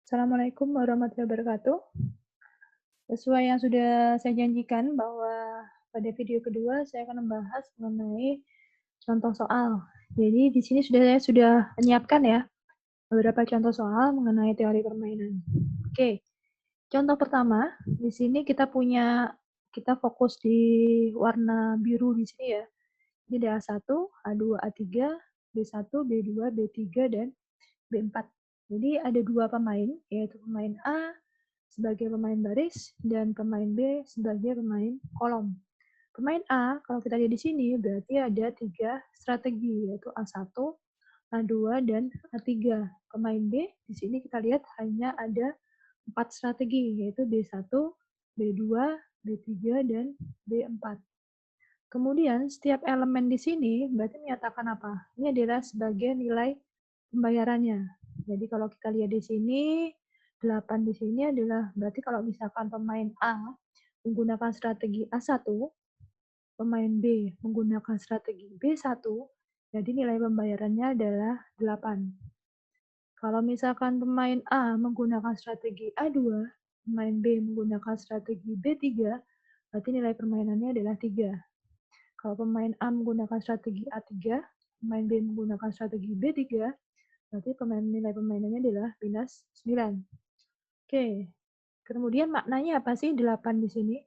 Assalamualaikum warahmatullahi wabarakatuh. Sesuai yang sudah saya janjikan bahwa pada video kedua saya akan membahas mengenai contoh soal. Jadi di sini saya sudah menyiapkan ya beberapa contoh soal mengenai teori permainan. Oke, contoh pertama di sini kita fokus di warna biru di sini ya. Ini ada A1, A2, A3, B1, B2, B3 dan B4. Jadi ada dua pemain, yaitu pemain A sebagai pemain baris dan pemain B sebagai pemain kolom. Pemain A, kalau kita lihat di sini, berarti ada 3 strategi, yaitu A1, A2, dan A3. Pemain B, di sini kita lihat hanya ada 4 strategi, yaitu B1, B2, B3, dan B4. Kemudian, setiap elemen di sini berarti menyatakan apa? Ini adalah sebagai nilai pembayarannya. Jadi kalau kita lihat di sini, 8 di sini adalah berarti kalau misalkan pemain A menggunakan strategi A1, pemain B menggunakan strategi B1, jadi nilai pembayarannya adalah 8. Kalau misalkan pemain A menggunakan strategi A2, pemain B menggunakan strategi B3, berarti nilai permainannya adalah 3. Kalau pemain A menggunakan strategi A3, pemain B menggunakan strategi B3, berarti nilai permainannya adalah minus 9. Oke, kemudian maknanya apa sih 8 di sini?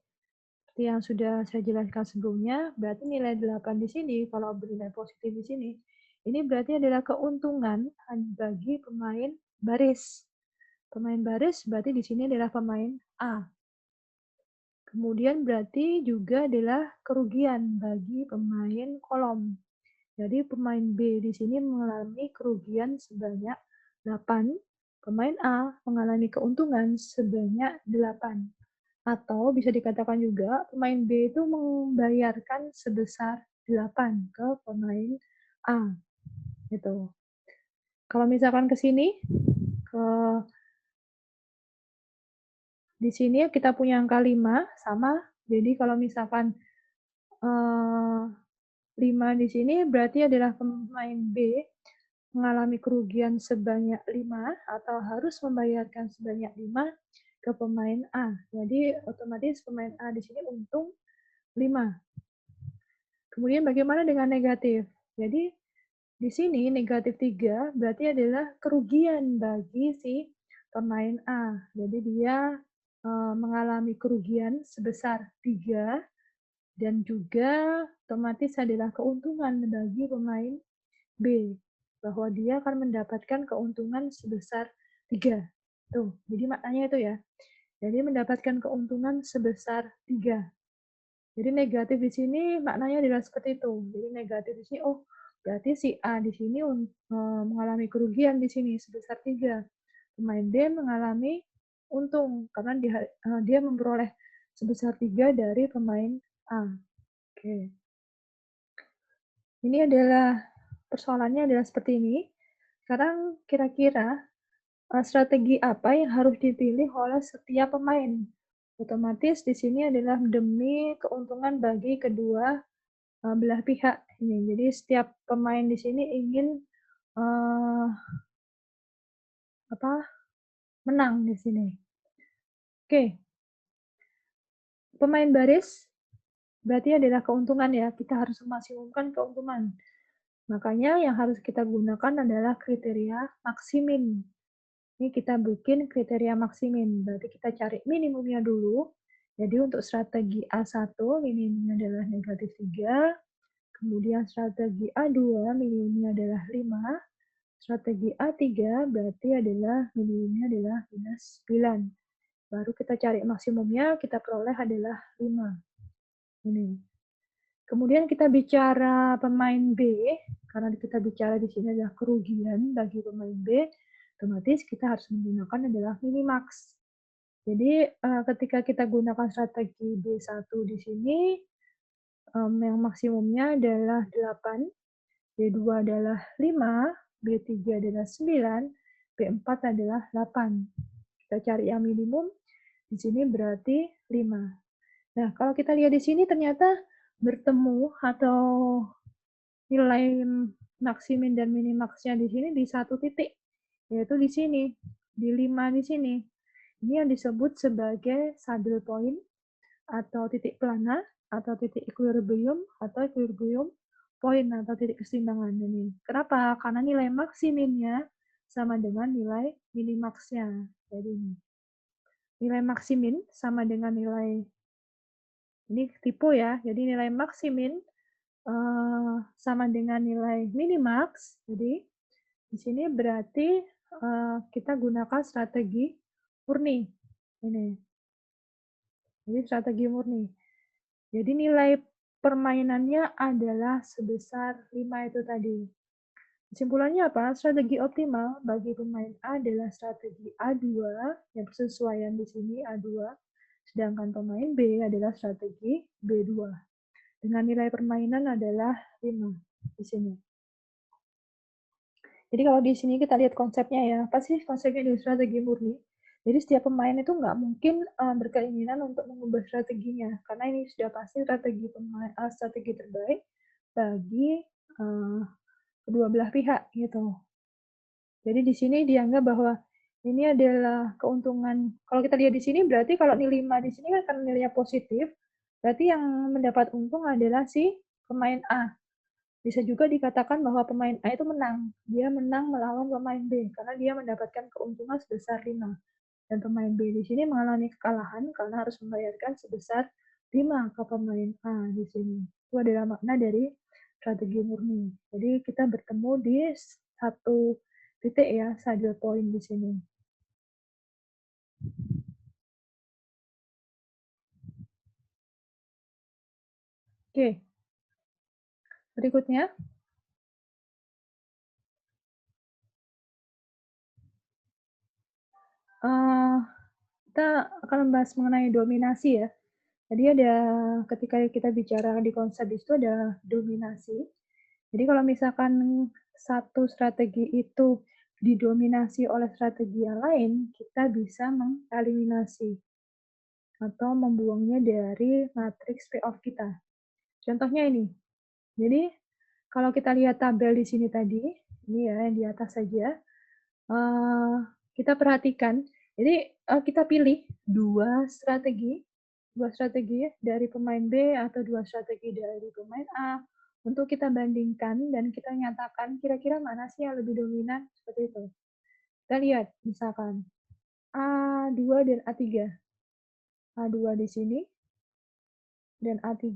Seperti yang sudah saya jelaskan sebelumnya, berarti nilai 8 di sini, kalau bernilai positif di sini, ini berarti adalah keuntungan bagi pemain baris. Pemain baris berarti di sini adalah pemain A. Kemudian berarti juga adalah kerugian bagi pemain kolom. Jadi pemain B di sini mengalami kerugian sebanyak 8, pemain A mengalami keuntungan sebanyak 8. Atau bisa dikatakan juga pemain B itu membayarkan sebesar 8 ke pemain A. Gitu. Kalau misalkan ke sini, ke di sini kita punya angka 5 sama. Jadi kalau misalkan 5 di sini berarti adalah pemain B mengalami kerugian sebanyak 5 atau harus membayarkan sebanyak 5 ke pemain A. Jadi otomatis pemain A di sini untung 5. Kemudian bagaimana dengan negatif? Jadi di sini negatif 3 berarti adalah kerugian bagi si pemain A. Jadi dia mengalami kerugian sebesar 3 dan juga otomatis adalah keuntungan bagi pemain B, bahwa dia akan mendapatkan keuntungan sebesar 3. Tuh, jadi maknanya itu ya. Jadi mendapatkan keuntungan sebesar 3. Jadi negatif di sini maknanya adalah seperti itu. Jadi negatif di sini, oh berarti si A di sini mengalami kerugian di sini sebesar 3. Pemain B mengalami untung karena dia memperoleh sebesar 3 dari pemain A. Oke. Ini adalah persoalannya adalah seperti ini. Sekarang kira-kira strategi apa yang harus dipilih oleh setiap pemain? Otomatis di sini adalah demi keuntungan bagi kedua belah pihak ini. Jadi setiap pemain di sini ingin uh, apa menang di sini. Oke, pemain baris berarti adalah keuntungan ya. Kita harus memaksimumkan keuntungan. Makanya yang harus kita gunakan adalah kriteria maksimin. Ini kita bikin kriteria maksimin, berarti kita cari minimumnya dulu. Jadi untuk strategi A1 minimumnya adalah negatif 3, kemudian strategi A2 minimumnya adalah 5, strategi A3 berarti adalah minimumnya adalah minus 9. Baru kita cari maksimumnya, kita peroleh adalah 5. Ini. Kemudian kita bicara pemain B, karena kita bicara di sini adalah kerugian bagi pemain B, otomatis kita harus menggunakan adalah minimax. Jadi ketika kita gunakan strategi B1 di sini, yang maksimumnya adalah 8, B2 adalah 5, B3 adalah 9, B4 adalah 8. Kita cari yang minimum, di sini berarti 5. Nah, kalau kita lihat di sini ternyata bertemu atau nilai maksimin dan minimaxnya di sini di satu titik, yaitu di sini. di 5 di sini. Ini yang disebut sebagai saddle point atau titik plana atau titik equilibrium atau equilibrium point atau titik keseimbangan ini. Kenapa? Karena nilai maksiminnya sama dengan nilai minimaxnya. Jadi nilai maksimin sama dengan nilai ini tipe ya. Jadi nilai maksimin sama dengan nilai minimax. Jadi di sini berarti kita gunakan strategi murni. Ini. Jadi strategi murni. Jadi nilai permainannya adalah sebesar 5 itu tadi. Kesimpulannya apa? Strategi optimal bagi pemain A adalah strategi A2, yang persesuaian di sini A2, sedangkan pemain B adalah strategi B2. Dengan nilai permainan adalah 5 di sini. Jadi kalau di sini kita lihat konsepnya ya, apa sih konsepnya di strategi murni? Jadi setiap pemain itu nggak mungkin berkeinginan untuk mengubah strateginya, karena ini sudah pasti strategi terbaik bagi kedua belah pihak gitu. Jadi di sini dianggap bahwa ini adalah keuntungan. Kalau kita lihat di sini berarti kalau nilai 5 di sini kan karena nilainya positif, berarti yang mendapat untung adalah si pemain A. Bisa juga dikatakan bahwa pemain A itu menang. Dia menang melawan pemain B karena dia mendapatkan keuntungan sebesar 5. Dan pemain B di sini mengalami kekalahan karena harus membayarkan sebesar 5 ke pemain A di sini. Itu adalah makna dari strategi murni. Jadi kita bertemu di satu titik ya, saddle point di sini. Oke. Berikutnya. Kita akan membahas mengenai dominasi ya. Jadi ada ketika kita bicara di konsep itu ada dominasi. Jadi kalau misalkan satu strategi itu didominasi oleh strategi yang lain, kita bisa mengeliminasi atau membuangnya dari matriks payoff kita. Contohnya ini. Jadi kalau kita lihat tabel di sini tadi, ini ya yang di atas saja, kita perhatikan. Jadi kita pilih dua strategi dari pemain B atau dua strategi dari pemain A untuk kita bandingkan dan kita nyatakan kira-kira mana sih yang lebih dominan seperti itu. Kita lihat misalkan A2 dan A3. A2 di sini dan A3.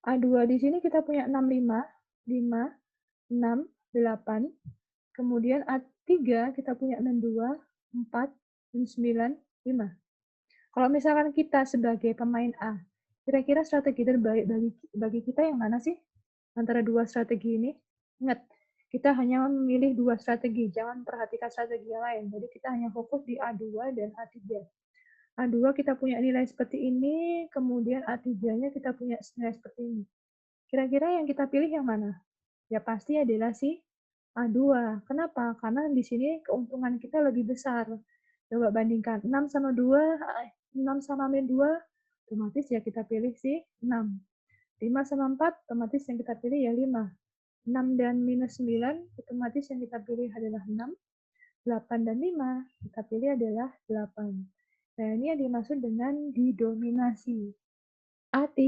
A2 di sini kita punya 65, 5, 6, 8. Kemudian A3 kita punya 62, 4, dan 9, 5. Kalau misalkan kita sebagai pemain A, kira-kira strategi terbaik bagi kita yang mana sih antara dua strategi ini? Ingat, kita hanya memilih dua strategi, jangan perhatikan strategi yang lain. Jadi kita hanya fokus di A2 dan A3. A2 kita punya nilai seperti ini, kemudian A3-nya kita punya nilai seperti ini. Kira-kira yang kita pilih yang mana? Ya pasti adalah si A2. Kenapa? Karena di sini keuntungan kita lebih besar. Coba bandingkan 6 sama 2, 6 sama min 2, otomatis ya kita pilih si 6. 5 sama 4, otomatis yang kita pilih ya 5. 6 dan minus 9, otomatis yang kita pilih adalah 6. 8 dan 5, kita pilih adalah 8. Nah, ini yang dimaksud dengan didominasi. A3,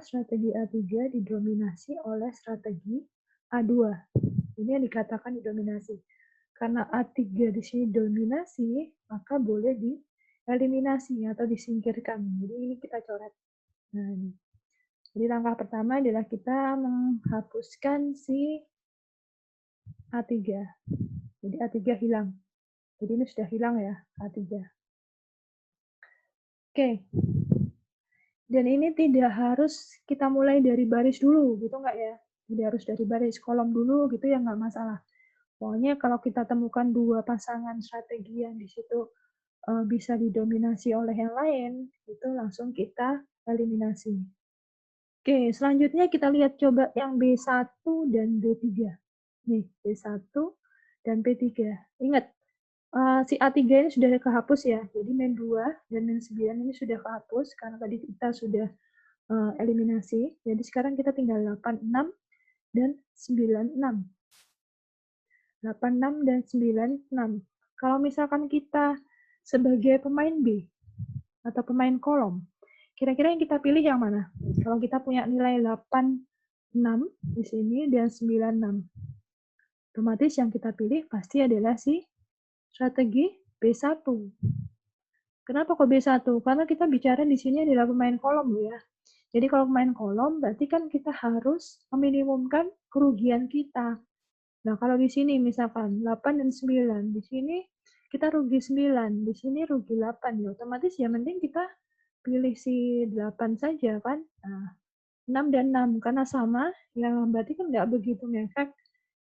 strategi A3 didominasi oleh strategi A2. Ini yang dikatakan didominasi. Karena A3 di sini dominasi, maka boleh dieliminasi atau disingkirkan. Jadi ini kita coret. Nah, ini. Jadi langkah pertama adalah kita menghapuskan si A3. Jadi A3 hilang. Jadi ini sudah hilang ya, A3. Oke. Dan ini tidak harus kita mulai dari baris dulu, gitu nggak ya? Tidak harus dari baris kolom dulu, gitu ya nggak masalah. Pokoknya kalau kita temukan dua pasangan strategi yang di situ bisa didominasi oleh yang lain, itu langsung kita eliminasi. Oke, selanjutnya kita lihat coba yang B1 dan B3. Nih, B1 dan B3. Ingat, si A3 ini sudah kehapus ya, jadi min 2 dan min 9 ini sudah kehapus, karena tadi kita sudah eliminasi. Jadi sekarang kita tinggal 86 dan 96. 86 dan 96. Kalau misalkan kita sebagai pemain B atau pemain kolom, kira-kira yang kita pilih yang mana? Kalau kita punya nilai 86 di sini dan 96, otomatis yang kita pilih pasti adalah si strategi B1. Kenapa kok B1? Karena kita bicara di sini adalah pemain kolom ya. Jadi kalau pemain kolom berarti kan kita harus meminimumkan kerugian kita. Nah, kalau di sini misalkan 8 dan 9, di sini kita rugi 9, di sini rugi 8. Ya, otomatis ya mending kita pilih si 8 saja kan. Nah, 6 dan 6 karena sama, yang berarti kan nggak begitu ngefek.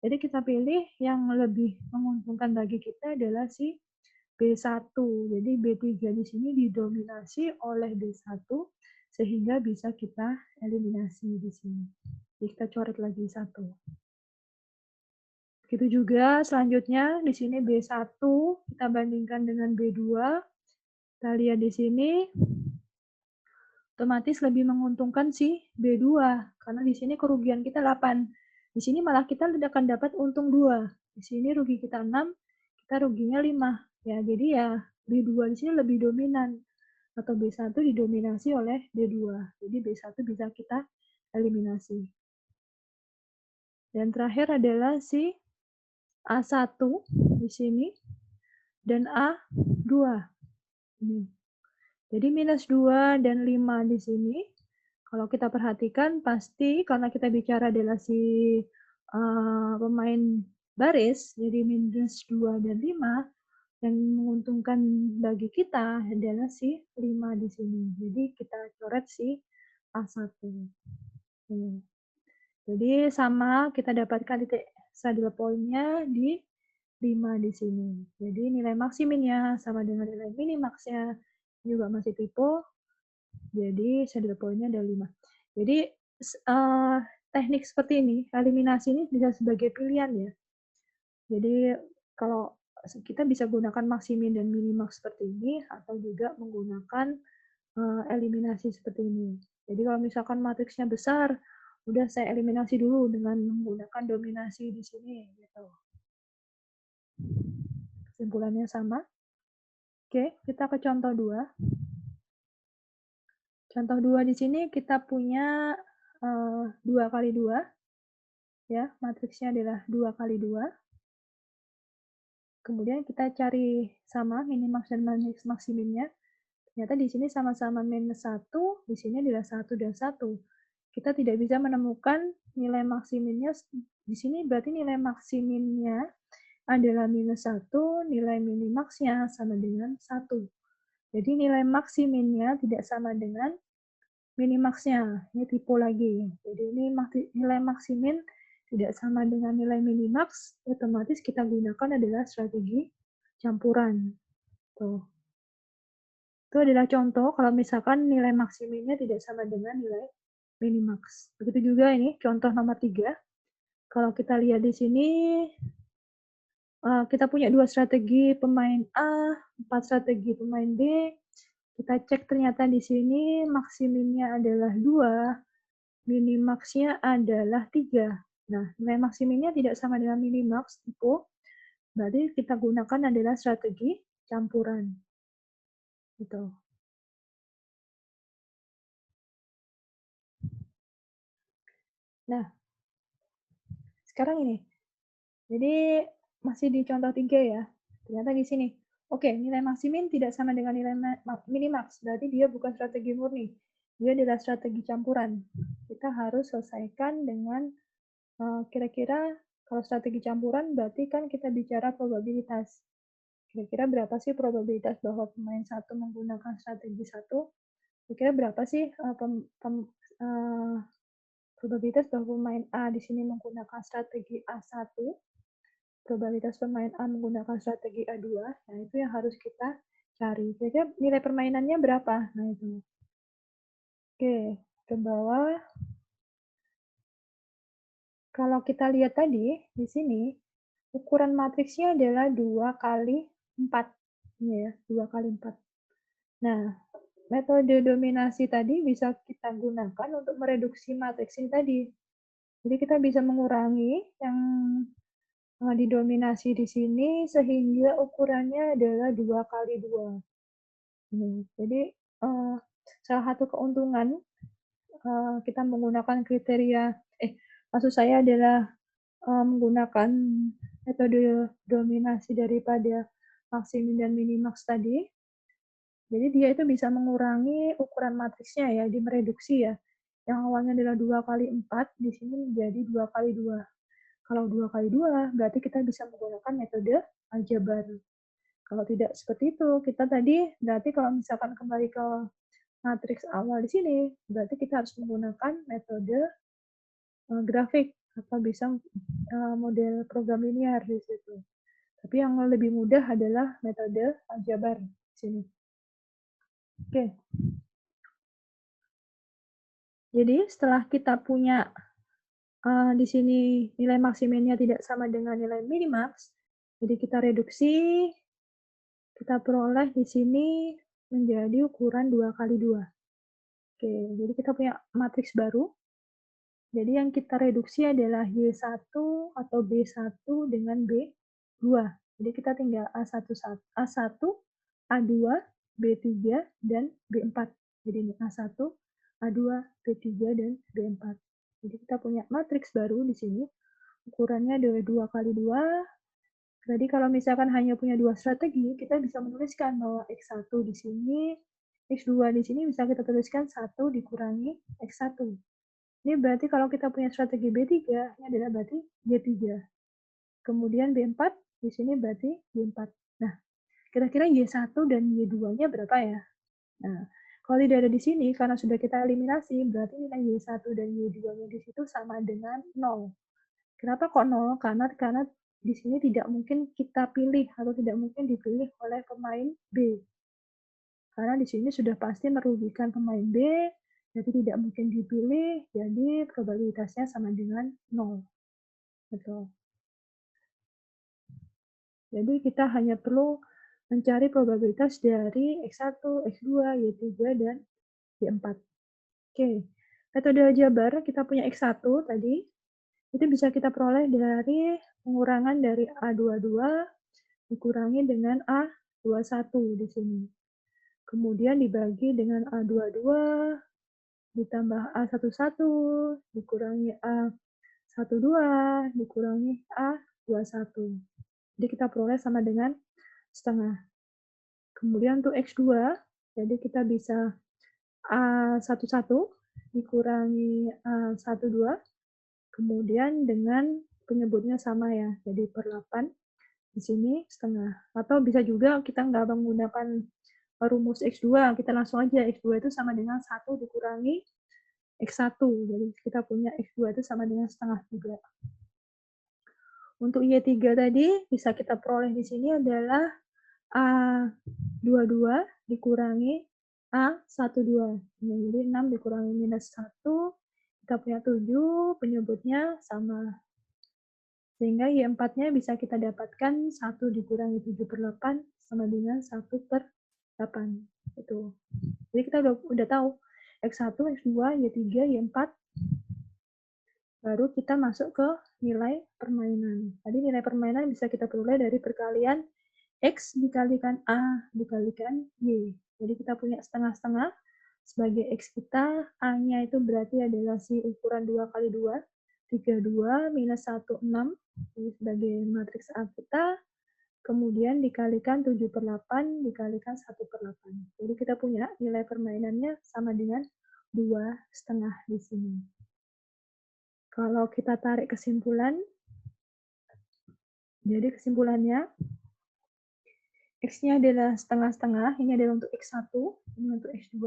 Jadi kita pilih yang lebih menguntungkan bagi kita adalah si B1. Jadi B3 di sini didominasi oleh B1 sehingga bisa kita eliminasi di sini. Jadi kita coret lagi 1. Begitu juga selanjutnya di sini B1 kita bandingkan dengan B2. Kita lihat di sini otomatis lebih menguntungkan si B2 karena di sini kerugian kita 8. Di sini malah kita akan dapat untung 2. Di sini rugi kita 6, kita ruginya 5. Ya, jadi ya B2 di sini lebih dominan atau B1 didominasi oleh B2. Jadi B1 bisa kita eliminasi. Dan terakhir adalah si A1 di sini dan A2. Ini. Jadi minus 2 dan 5 di sini. Kalau kita perhatikan pasti karena kita bicara adalah si pemain baris, jadi minus 2 dan 5, yang menguntungkan bagi kita adalah si 5 di sini. Jadi kita coret si A1. Jadi sama kita dapatkan titik saddle point-nya di 5 di sini. Jadi nilai maksiminnya sama dengan nilai minimaxnya juga masih tipe. Jadi saddle point-nya ada 5. Jadi teknik seperti ini, eliminasi ini bisa sebagai pilihan ya. Jadi kalau kita bisa gunakan maksimin dan minimax seperti ini atau juga menggunakan eliminasi seperti ini. Jadi kalau misalkan matriksnya besar, udah saya eliminasi dulu dengan menggunakan dominasi di sini gitu. Kesimpulannya sama. Oke, kita ke contoh 2. Contoh 2 di sini kita punya 2 kali 2. Ya, matriksnya adalah 2 kali 2. Kemudian kita cari sama minimax dan maksiminnya. Ternyata di sini sama-sama minus 1, di sini adalah 1 dan 1. Kita tidak bisa menemukan nilai maksiminnya. Di sini berarti nilai maksiminnya adalah minus 1, nilai minimaxnya sama dengan 1. Jadi nilai maksiminnya tidak sama dengan minimaxnya. Ini tipe lagi. Jadi ini nilai maksimin tidak sama dengan nilai minimax, otomatis kita gunakan adalah strategi campuran. Tuh. Itu adalah contoh kalau misalkan nilai maksiminnya tidak sama dengan nilai minimax. Begitu juga ini contoh nomor 3. Kalau kita lihat di sini, kita punya 2 strategi pemain A, 4 strategi pemain B. Kita cek ternyata di sini maksiminnya adalah 2, minimaxnya adalah 3. Nah, nilai maksiminnya tidak sama dengan minimax tipe, berarti kita gunakan adalah strategi campuran. Gitu. Nah, sekarang ini. Jadi masih di contoh 3 ya. Ternyata di sini. Oke, nilai maksimin tidak sama dengan nilai minimax, berarti dia bukan strategi murni. Dia adalah strategi campuran. Kita harus selesaikan dengan kira-kira kalau strategi campuran berarti kan kita bicara probabilitas. Kira-kira berapa sih probabilitas bahwa pemain satu menggunakan strategi satu? Kira-kira berapa sih probabilitas bahwa pemain A di sini menggunakan strategi A1? Probabilitas pemain A menggunakan strategi A2, nah itu yang harus kita cari. Kira-kira nilai permainannya berapa? Nah itu. Oke, ke bawah. Kalau kita lihat tadi, di sini, ukuran matriksnya adalah 2 kali 4. Ini ya, 2 kali 4. Nah, metode dominasi tadi bisa kita gunakan untuk mereduksi matriks ini tadi. Jadi kita bisa mengurangi yang didominasi di sini sehingga ukurannya adalah 2 kali 2. Jadi, salah satu keuntungan, kita menggunakan maksud saya adalah, menggunakan metode dominasi daripada maksimin dan minimax tadi. Jadi dia itu bisa mengurangi ukuran matriksnya ya, dia mereduksi ya. Yang awalnya adalah 2 kali 4, di sini menjadi 2 kali 2. Kalau 2 kali 2, berarti kita bisa menggunakan metode aljabar. Kalau tidak seperti itu, kita tadi berarti kalau misalkan kembali ke matriks awal di sini, berarti kita harus menggunakan metode grafik atau bisa model program linear di situ. Tapi yang lebih mudah adalah metode aljabar di sini. Oke. Jadi setelah kita punya di sini nilai maksiminnya tidak sama dengan nilai minimax, jadi kita reduksi, kita peroleh di sini menjadi ukuran 2 kali 2. Oke, jadi kita punya matriks baru. Jadi yang kita reduksi adalah Y1 atau B1 dengan B2. Jadi kita tinggal A1, A2, B3, dan B4. Jadi ini A1, A2, B3, dan B4. Jadi kita punya matriks baru di sini. Ukurannya adalah 2 kali 2. Jadi kalau misalkan hanya punya 2 strategi, kita bisa menuliskan bahwa X1 di sini, X2 di sini bisa kita tuliskan 1 dikurangi X1. Ini berarti kalau kita punya strategi B3, ini adalah berarti Y3. Kemudian B4, di sini berarti Y4. Nah, kira-kira Y1 dan Y2-nya berapa ya? Nah, kalau tidak ada di sini, karena sudah kita eliminasi, berarti nilai Y1 dan Y2-nya di situ sama dengan 0. Kenapa kok 0? Karena di sini tidak mungkin kita pilih atau tidak mungkin dipilih oleh pemain B. Karena di sini sudah pasti merugikan pemain B, jadi tidak mungkin dipilih, jadi probabilitasnya sama dengan 0. Betul. Jadi kita hanya perlu mencari probabilitas dari X1, X2, Y3, dan Y4. Oke, metode aljabar kita punya X1 tadi, itu bisa kita peroleh dari pengurangan dari A22 dikurangi dengan A21 di sini. Kemudian dibagi dengan A22 ditambah A11 dikurangi A12 dikurangi A21. Jadi kita peroleh sama dengan setengah. Kemudian untuk X2, jadi kita bisa A11 dikurangi A12, kemudian dengan penyebutnya sama ya, jadi per 8, di sini setengah. Atau bisa juga kita nggak menggunakan rumus X2, kita langsung aja X2 itu sama dengan 1 dikurangi X1, jadi kita punya X2 itu sama dengan setengah juga. Untuk Y3 tadi bisa kita peroleh di sini adalah A22 dikurangi A12. Jadi 6 dikurangi minus 1, kita punya 7, penyebutnya sama. Sehingga Y4-nya bisa kita dapatkan 1 dikurangi 7 per 8 sama dengan 1 per 8. Itu. Jadi kita udah tahu X1, X2, Y3, Y4. Baru kita masuk ke nilai permainan. Tadi nilai permainan bisa kita peroleh dari perkalian X dikalikan A dikalikan Y. Jadi kita punya setengah-setengah sebagai X kita, A-nya itu berarti adalah si ukuran 2 kali 2, 32 minus 1, 6. Ini sebagai matriks A kita, kemudian dikalikan 7 per 8, dikalikan 1 per 8. Jadi kita punya nilai permainannya sama dengan 2,5 di sini. Kalau kita tarik kesimpulan, jadi kesimpulannya, X-nya adalah setengah-setengah, ini adalah untuk X1, ini untuk X2,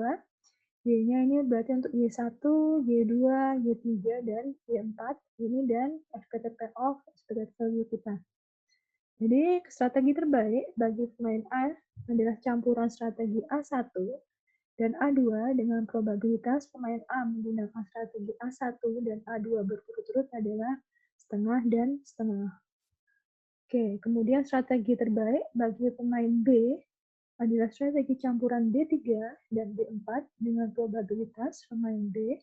Y-nya ini berarti untuk Y1, Y2, Y3, dan Y4, ini dan expected payoff, expected value kita. Jadi strategi terbaik bagi pemain A adalah campuran strategi A1 dan A2 dengan probabilitas pemain A menggunakan strategi A1 dan A2 berturut-turut adalah setengah dan setengah. Oke, kemudian strategi terbaik bagi pemain B adalah strategi campuran B3 dan B4 dengan probabilitas pemain B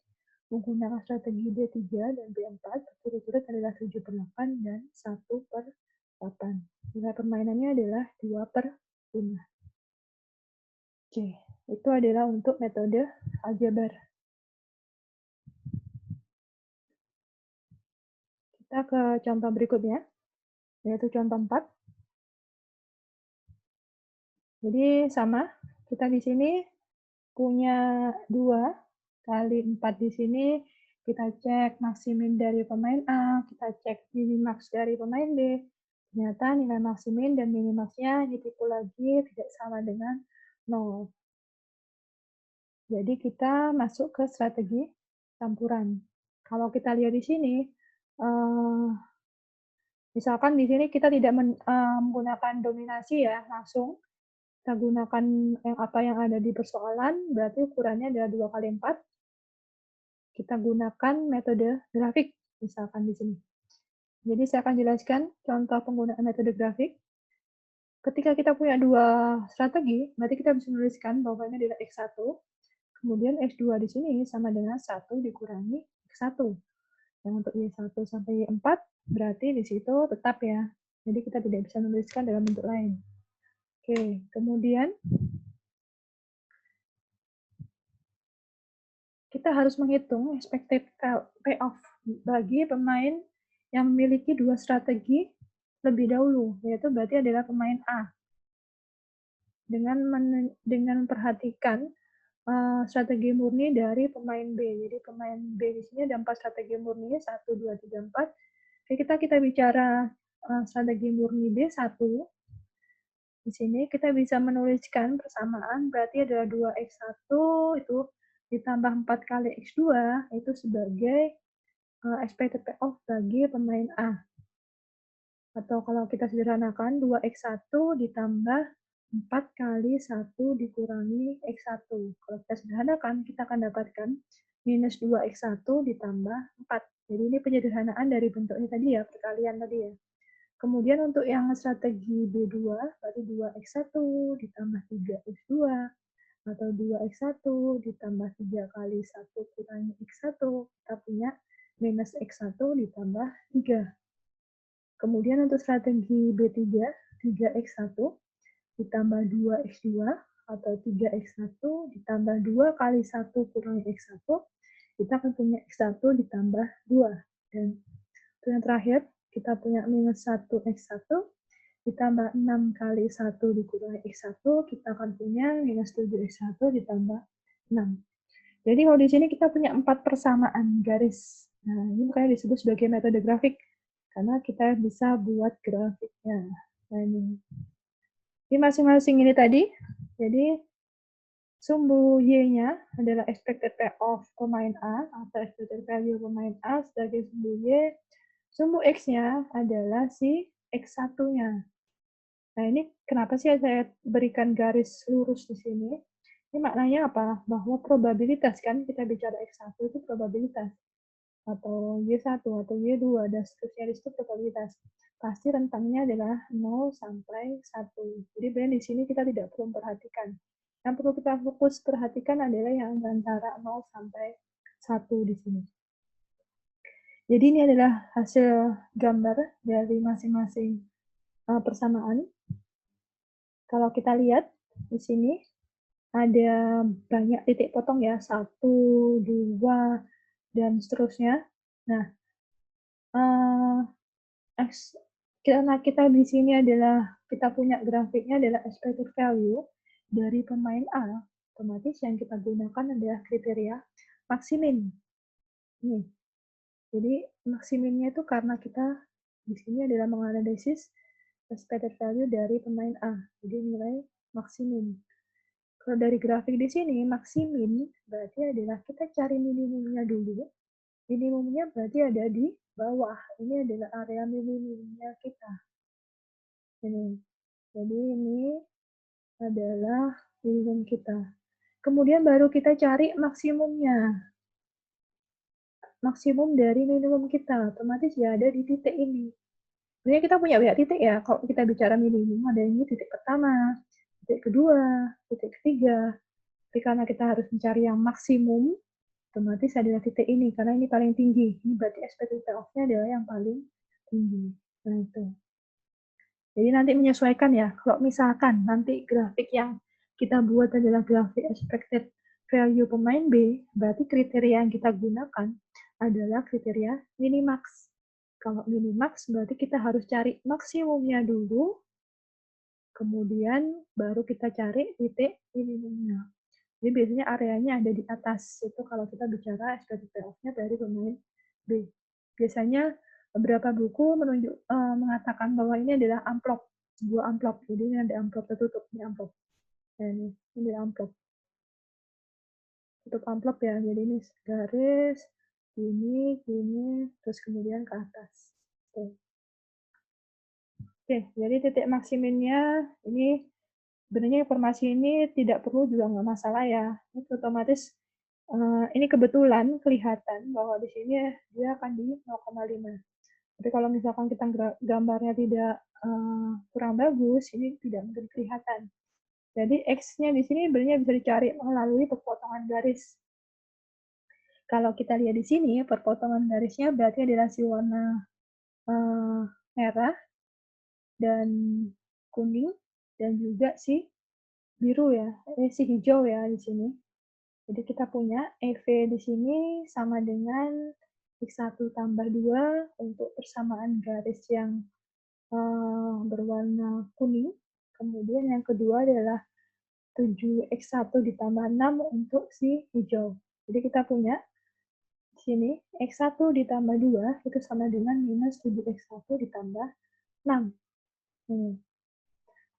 menggunakan strategi B3 dan B4 berturut-turut adalah 7 per 8 dan 1 per 8. Nilai permainannya adalah 2/5. Oke, itu adalah untuk metode aljabar. Kita ke contoh berikutnya, yaitu contoh 4. Jadi sama, kita di sini punya 2 kali 4 di sini, kita cek maksimin dari pemain A, kita cek minimax dari pemain B. Ternyata nilai maksimin dan minimaxnya ditipu lagi tidak sama dengan 0. Jadi kita masuk ke strategi campuran. Kalau kita lihat di sini, misalkan di sini kita tidak menggunakan dominasi ya, langsung kita gunakan yang ada di persoalan, berarti ukurannya adalah 2 kali 4. Kita gunakan metode grafik, misalkan di sini. Jadi saya akan jelaskan contoh penggunaan metode grafik. Ketika kita punya 2 strategi, berarti kita bisa menuliskan bahwa ini adalah X1, kemudian X2 di sini sama dengan 1 dikurangi X1. Yang untuk Y1 sampai Y4, berarti di situ tetap ya. Jadi kita tidak bisa menuliskan dalam bentuk lain. Oke, kemudian kita harus menghitung expected payoff bagi pemain yang memiliki 2 strategi lebih dahulu, yaitu berarti adalah pemain A. Dengan memperhatikan strategi murni dari pemain B. Jadi pemain B di sini ada 4 strategi murni, 1, 2, 3, 4. Kita bicara strategi murni B1, di sini kita bisa menuliskan persamaan, berarti adalah 2X1 itu ditambah 4 kali X2, itu sebagai expected payoff bagi pemain A. Atau kalau kita sederhanakan, 2X1 ditambah 4 kali 1 dikurangi X1. Kalau kita sederhanakan, kita akan dapatkan minus 2X1 ditambah 4. Jadi ini penyederhanaan dari bentuknya tadi ya, perkalian tadi ya. Kemudian untuk yang strategi B2, berarti 2X1 ditambah 3X2, atau 2X1 ditambah 3 kali 1 kurangi X1, kita punya minus X1 ditambah 3. Kemudian untuk strategi B3, 3X1 ditambah 2X2, atau 3X1 ditambah 2 kali 1 kurangi X1, kita akan punya X1 ditambah 2. Dan untuk yang terakhir, kita punya minus 1X1 ditambah 6 kali 1 dikurangi X1, kita akan punya minus 7X1 ditambah 6. Jadi kalau di sini kita punya 4 persamaan garis. Nah, ini makanya disebut sebagai metode grafik, karena kita bisa buat grafiknya. Nah, ini. Di masing-masing ini tadi, jadi sumbu Y-nya adalah expected payoff pemain A, atau expected value pemain A sebagai sumbu Y. Sumbu X-nya adalah si X1-nya. Nah, ini kenapa sih saya berikan garis lurus di sini? Ini maknanya apa? Bahwa probabilitas, kan kita bicara X1 itu probabilitas. Atau Y1 atau Y2, dan seterusnya di situ probabilitas. Pasti rentangnya adalah 0 sampai 1. Jadi benar di sini kita tidak perlu memperhatikan. Yang perlu kita fokus perhatikan adalah yang antara 0 sampai 1 di sini. Jadi ini adalah hasil gambar dari masing-masing persamaan. Kalau kita lihat di sini ada banyak titik potong ya, 1, 2, dan seterusnya. Nah, karena kita di sini adalah kita punya grafiknya adalah expected value dari pemain A, otomatis yang kita gunakan adalah kriteria maksimin. Nih, jadi maksiminnya itu karena kita di sini adalah menganalisis expected value dari pemain A, jadi nilai maksimin. Kalau dari grafik di sini, maksimin berarti adalah kita cari minimumnya dulu. Minimumnya berarti ada di bawah. Ini adalah area minimumnya kita. Ini. Jadi ini adalah minimum kita. Kemudian baru kita cari maksimumnya. Maksimum dari minimum kita. Otomatis ya ada di titik ini. Sebenarnya kita punya banyak titik ya. Kalau kita bicara minimum, ada ini titik pertama, titik kedua, titik ketiga. Tapi karena kita harus mencari yang maksimum, otomatis adalah titik ini, karena ini paling tinggi. Ini berarti expected payoff-nya adalah yang paling tinggi. Nah, itu. Jadi nanti menyesuaikan ya, kalau misalkan nanti grafik yang kita buat adalah grafik expected value pemain B, berarti kriteria yang kita gunakan adalah kriteria minimax. Kalau minimax berarti kita harus cari maksimumnya dulu, kemudian baru kita cari titik minimumnya. Jadi biasanya areanya ada di atas, itu kalau kita bicara expected payoff-nya dari pemain B. Biasanya beberapa buku mengatakan bahwa ini adalah amplop, sebuah amplop. Jadi ini ada amplop tertutup, ini amplop. Nah, ini amplop. Tutup amplop ya, jadi ini garis, gini, terus kemudian ke atas. Oke, jadi titik maksimumnya ini sebenarnya informasi ini tidak perlu juga nggak masalah ya. Ini otomatis ini kebetulan kelihatan bahwa di sini dia akan di 0,5. Tapi kalau misalkan kita gambarnya tidak kurang bagus, ini tidak mungkin kelihatan. Jadi X-nya di sini sebenarnya bisa dicari melalui perpotongan garis. Kalau kita lihat di sini, perpotongan garisnya berarti adalah si warna merah dan kuning dan juga si biru ya, si hijau ya di sini. Jadi kita punya EV di sini sama dengan X1 tambah 2 untuk persamaan garis yang berwarna kuning. Kemudian yang kedua adalah 7X1 ditambah 6 untuk si hijau. Jadi kita punya di sini X1 ditambah 2 itu sama dengan minus 7X1 ditambah 6.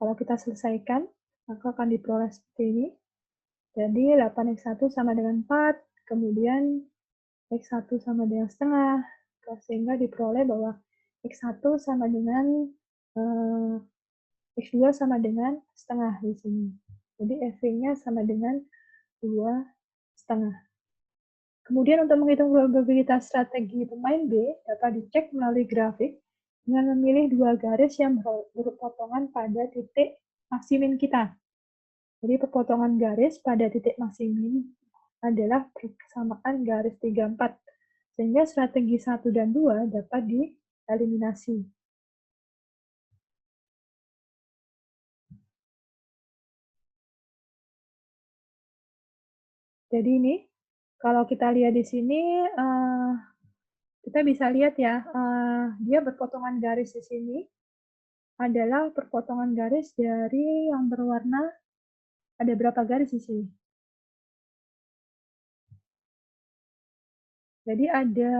Kalau kita selesaikan, maka akan diperoleh seperti ini. Jadi 8X1 sama dengan 4, kemudian X1 sama dengan setengah, sehingga diperoleh bahwa X1 sama dengan X2 sama dengan setengah di sini. Jadi FV-nya sama dengan 2,5. Kemudian untuk menghitung probabilitas strategi pemain B dapat dicek melalui grafik dengan memilih dua garis yang berpotongan pada titik maksimin kita. Jadi perpotongan garis pada titik maksimin adalah persamaan garis 3, 4. Sehingga strategi 1 dan 2 dapat dieliminasi. Jadi ini, kalau kita lihat di sini, kita bisa lihat ya, dia berpotongan garis di sini adalah perpotongan garis dari yang berwarna, ada berapa garis di sini? Jadi ada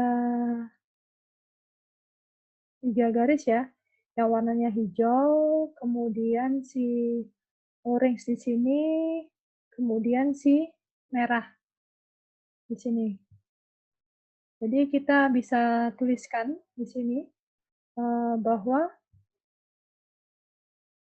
3 garis ya, yang warnanya hijau, kemudian si orange di sini, kemudian si merah di sini. Jadi kita bisa tuliskan di sini bahwa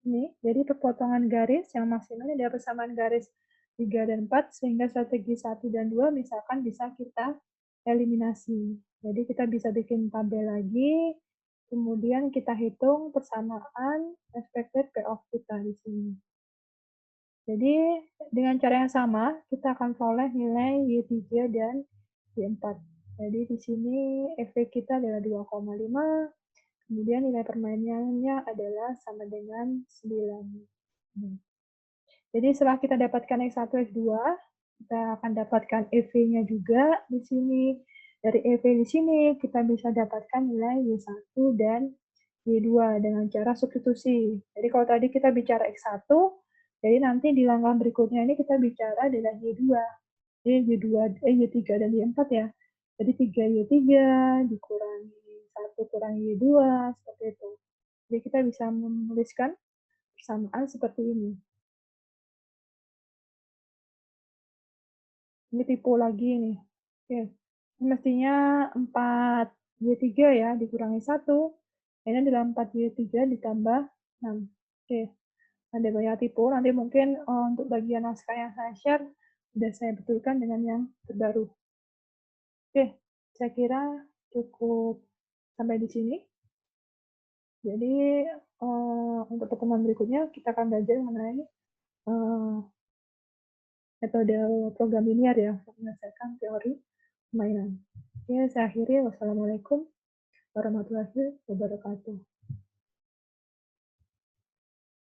ini, jadi perpotongan garis yang maksimal ada persamaan garis 3 dan 4, sehingga strategi 1 dan 2 misalkan bisa kita eliminasi. Jadi kita bisa bikin tabel lagi, kemudian kita hitung persamaan expected payoff kita di sini. Jadi dengan cara yang sama, kita akan peroleh nilai Y3 dan Y4. Jadi di sini efek kita adalah 2,5, kemudian nilai permainannya adalah sama dengan 9. Jadi setelah kita dapatkan X1, X2, kita akan dapatkan EV-nya juga di sini. Dari EV di sini kita bisa dapatkan nilai Y1 dan Y2 dengan cara substitusi. Jadi kalau tadi kita bicara X1, jadi nanti di langkah berikutnya ini kita bicara adalah Y2. Jadi Y3 dan Y4 ya. Jadi 3Y3 dikurangi 1 kurangi Y2, seperti itu. Jadi kita bisa menuliskan persamaan seperti ini. Ini tipe lagi nih. Oke. Ini mestinya 4Y3 ya, dikurangi 1. Ini adalah 4Y3 ditambah 6. Oke. Ada banyak tipe, nanti mungkin untuk bagian naskah yang saya share, sudah saya betulkan dengan yang terbaru. Oke, saya kira cukup sampai di sini. Jadi, untuk pertemuan berikutnya, kita akan belajar mengenai metode program linear ya, untuk menyelesaikan teori permainan. Oke, saya akhiri. Wassalamualaikum warahmatullahi wabarakatuh.